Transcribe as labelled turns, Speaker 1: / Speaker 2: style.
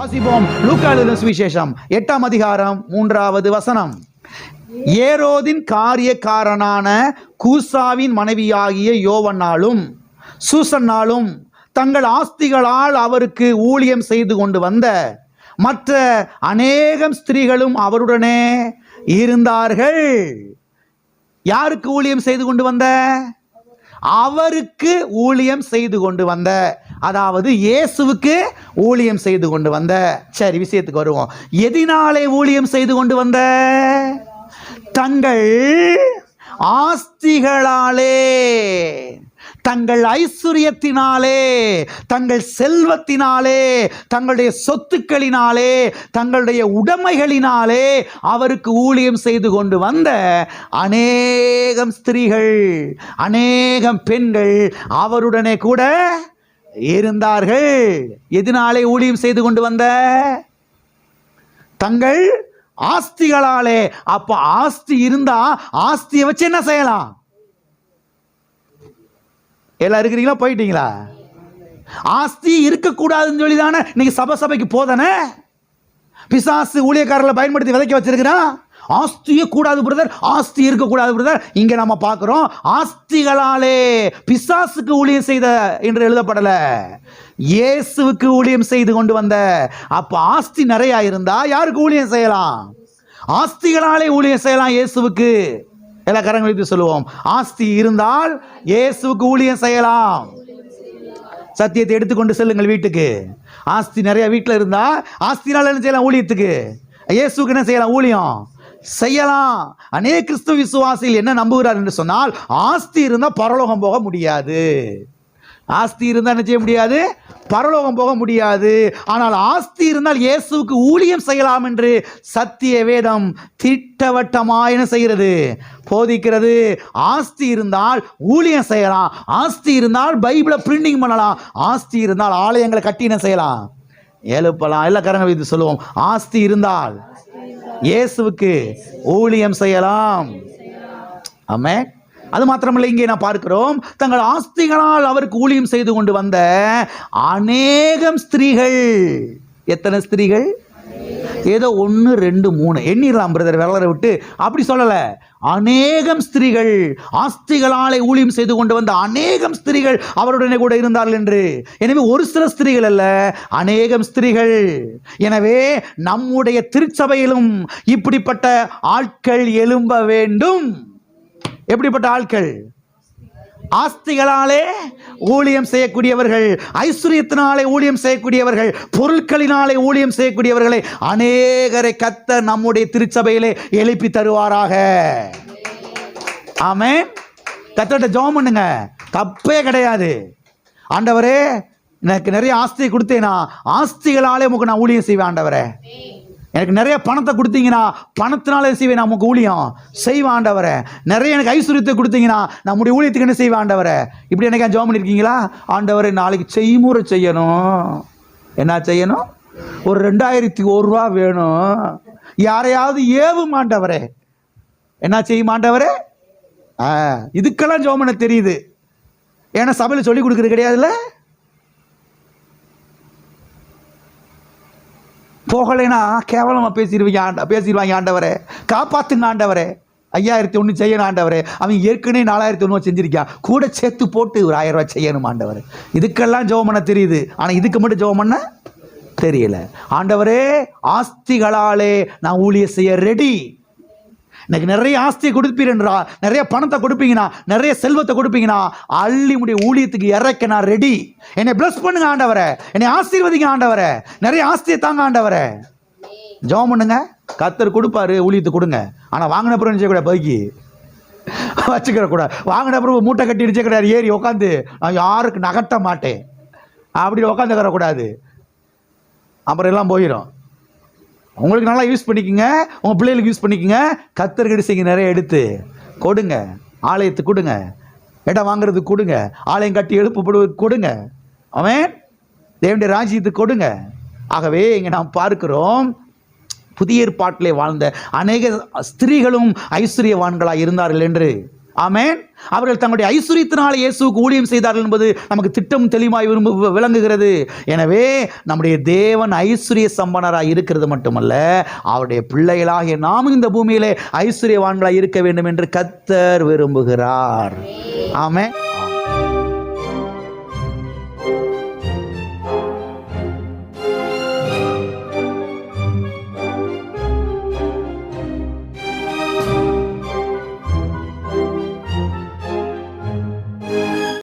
Speaker 1: வாசிப்போம். லூக்கா எழுதின சுவிசேஷம் 8ஆம் அதிகாரம் 3வது வசனம். ஏரோதின் காரியக்காரனான கூசாவின் மனைவியாகிய யோவன்னாலும் சூசன்னாலும் தங்கள் ஆஸ்திகளால் அவருக்கு ஊழியம் செய்து கொண்டு வந்த மற்ற அநேகம் ஸ்திரீகளும் அவருடனே இருந்தார்கள். யாருக்கு ஊழியம் செய்து கொண்டு வந்த? அவருக்கு ஊழியம் செய்து கொண்டு வந்த, அதாவது இயேசுவுக்கு ஊழியம் செய்து கொண்டு வந்த. சரி, விஷயத்துக்கு வருவோம். எதினாலே ஊழியம் செய்து கொண்டு வந்த? தங்கள் ஆஸ்திகளாலே, தங்கள் ஐஸ்வர்யத்தினாலே, தங்கள் செல்வத்தினாலே, தங்களுடைய சொத்துக்களினாலே, தங்களுடைய உடைமைகளினாலே அவருக்கு ஊழியம் செய்து கொண்டு வந்த அநேகம் ஸ்திரீகள், அநேகம் பெண்கள் அவருடனே கூட இருந்தார்கள். எதனாலே ஊழியம் செய்து கொண்டு வந்த? தங்கள் ஆஸ்திகளாலே. அப்ப ஆஸ்தி இருந்தா ஆஸ்தியை வச்சு என்ன செய்யலாம்? எல்லாம் இருக்கிறீங்களா? போயிட்டீங்களா? ஆஸ்தி இருக்கக்கூடாதுன்னு சொல்லி தானே இன்னைக்கு சபைக்கு போதானே பிசாசு ஊழியக்காரர்களை பயன்படுத்தி விதைக்க வச்சிருக்கிறான். ஆஸ்தியே கூடாது பிரதர், ஆஸ்தி இருக்கக்கூடாது பிரதர். இங்க நம்ம பார்க்கிறோம், ஆஸ்திகளாலே பிசாசுக்கு ஊழியம் செய்த என்று எழுதப்படல, இயேசுவுக்கு ஊழியம் செய்து கொண்டு வந்த. அப்ப ஆஸ்தி நிறைய இருந்தா யாருக்கு ஊழியம் செய்யலாம்? ஆஸ்திகளாலே ஊழியம் செய்யலாம் இயேசுவுக்கு. எல்லா கரங்களை வைத்து சொல்லுவோம், ஆஸ்தி இருந்தால் இயேசுவுக்கு ஊழியம் செய்யலாம். சத்தியத்தை எடுத்துக்கொண்டு செல்லுங்கள் வீட்டுக்கு. ஆஸ்தி நிறைய வீட்டில் இருந்தா ஆஸ்தினால என்ன செய்யலாம்? ஊழியத்துக்கு. இயேசுக்கு என்ன செய்யலாம்? ஊழியம் செய்யலாம். அநேக கிறிஸ்துவ விசுவாசிகள் என்ன நம்புகிறார் என்று சொன்னால், ஆஸ்தி இருந்தால் பரலோகம் போக முடியாது. ஆஸ்தி இருந்தால் என்ன செய்ய முடியாது? பரலோகம் போக முடியாது. ஆனால் ஆஸ்தி இருந்தால் இயேசுவுக்கு ஊழியம் செய்யலாம் என்று சத்திய வேதம் திட்டவட்டமாக என்ன செய்கிறது? போதிக்கிறது. ஆஸ்தி இருந்தால் ஊழியம் செய்யலாம், ஆஸ்தி இருந்தால் பைபிளை பிரிண்டிங் பண்ணலாம், ஆஸ்தி இருந்தால் ஆலயங்களை கட்டி என்ன செய்யலாம்? எழுப்பலாம். எல்லா கரங்களை வைத்து சொல்லுவோம், ஆஸ்தி இருந்தால் இயேசுவுக்கு ஊழியம் செய்யலாம். ஆமென். அது மாத்திரமல்ல, இங்கே நான் பார்க்கிறோம், தங்கள் ஆஸ்திகளால் அவருக்கு ஊழியம் செய்து கொண்டு வந்த அநேகம் ஸ்திரீகள். எத்தனை ஸ்திரீகள்? ஏதோ 1 2 3 எண்ணிடலாம் பிரதர், விரலரை விட்டு. அப்படி சொல்லல, அநேகம் ஸ்திரீகள், ஆஸ்திகளாலே ஊழியம் செய்து கொண்டு வந்த அநேகம் ஸ்திரீகள் அவருடனே கூட இருந்தார்கள் என்று. எனவே ஒரு சில ஸ்திரீகள் அல்ல, அநேகம் ஸ்திரீகள். எனவே நம்முடைய திருச்சபையிலும் இப்படிப்பட்ட ஆட்கள் எழும்ப வேண்டும். எப்படிப்பட்ட ஆட்கள்? ஆஸ்திகளாலே ஊழியம் செய்யக்கூடியவர்கள், ஐஸ்வர்யத்தினாலே ஊழியம் செய்யக்கூடியவர்கள், பொருட்களினாலே ஊழியம் செய்யக்கூடியவர்களை அநேகரை கர்த்தர் நம்முடைய திருச்சபையிலே எழுப்பி தருவாராக. ஆமென். கர்த்தர்ட்ட ஜெபம் பண்ணுங்க, தப்பே கிடையாது. ஆண்டவரே, எனக்கு நிறைய ஆஸ்தியை கொடுத்தேனா, ஆஸ்திகளாலே உங்களுக்கு நான் ஊழியம் செய்வேன். ஆண்டவரே, எனக்கு நிறைய பணத்தை கொடுத்தீங்கன்னா பணத்தினாலே செய்வேன், நான் உங்களுக்கு ஊழியம் செய்வேன். ஆண்டவரே, நிறைய எனக்கு ஐஸ்வர்யத்தை கொடுத்தீங்கன்னா நம்முடைய ஊழியத்துக்கு என்ன செய்வேன்? ஆண்டவரே, இப்படி எனக்கு ஜெபம் பண்ணியிருக்கீங்களா? ஆண்டவரே, நாளைக்கு செய்முறை செய்யணும். என்ன செய்யணும்? ஒரு 2001 ரூபா வேணும். யாரையாவது ஏவும் ஆண்டவரே, என்ன செய்யும் ஆண்டவரே? இதுக்கெல்லாம் ஜெபம் பண்ண தெரியுது. ஏன்னா சபையில் சொல்லி கொடுக்குறது கிடையாதுல்ல. போகலைன்னா கேவலமாக பேசிடுவாங்க. ஆண்டவரே காப்பாத்துங்க ஆண்டவரே. 5001 செய்யணும் ஆண்டவரே. அவன் ஏற்கனவே 4001 செஞ்சிருக்கான், கூட சேர்த்து போட்டு ஒரு 1000 ரூபாய் செய்யணும் ஆண்டவரே. இதுக்கெல்லாம் ஜெபம் பண்ண தெரியுது, ஆனால் இதுக்கு மட்டும் ஜெபம் பண்ண தெரியல. ஆண்டவரே, ஆஸ்திகளாலே நான் ஊழியம் செய்ய ரெடி. எனக்கு நிறைய ஆஸ்தியை கொடுப்பீரா, நிறைய பணத்தை கொடுப்பீங்கன்னா, நிறைய செல்வத்தை கொடுப்பீங்கன்னா, அள்ளி முடிய ஊழியத்துக்கு இறக்க நான் ரெடி. என்னை பிளஸ் பண்ணுங்க ஆண்டவரே, என்னை ஆசீர்வதிங்க ஆண்டவரே, நிறைய ஆஸ்தியை தாங்க ஆண்டவரே. ஜெபம் பண்ணுங்க, கர்த்தர் கொடுப்பாரு. ஊழியத்துக்கு கொடுங்க, ஆனால் வாங்கின அப்புறம் நினைச்ச கூட பைக்கி வச்சுக்கிற கூட, வாங்கின அப்புறம் மூட்டை கட்டி நினைச்ச கிடையாது. ஏறி உட்காந்து நான் யாருக்கு நகட்ட மாட்டேன் அப்படி உட்காந்துக்கிற கூடாது. அப்புறம் எல்லாம் போயிடும். உங்களுக்கு நல்லா யூஸ் பண்ணிக்கோங்க, உங்கள் பிள்ளைகளுக்கு யூஸ் பண்ணிக்கோங்க. கர்த்தர்கிட்ட செய்ய நிறைய எடுத்து கொடுங்க, ஆலயத்துக்கு கொடுங்க, இடம் வாங்குறதுக்கு கொடுங்க, ஆலயம் கட்டி எழுப்பப்படுவதற்கு கொடுங்க. அவன் தேவனுடைய ராஜ்யத்துக்கு கொடுங்க. ஆகவே இங்கே நாம் பார்க்கிறோம், புதிய ஏற்பாட்டிலே வாழ்ந்த அநேக ஸ்திரீகளும் ஐஸ்வர்யவான்களாக இருந்தார்கள் என்று. ஆமென். அவர்கள் தங்களுடைய ஐஸ்வரியத்தினால் இயேசுவுக்கு ஊழியம் செய்தார்கள் என்பது நமக்கு திட்டம் தெளிவாய் விளங்குகிறது. எனவே நம்முடைய தேவன் ஐஸ்வரிய சம்பனராய் இருக்கிறது மட்டுமல்ல, அவருடைய பிள்ளைகளாகிய நாமும் இந்த பூமியிலே ஐஸ்வரியவான்களாய் இருக்க வேண்டும் என்று கர்த்தர் விரும்புகிறார். ஆமென்.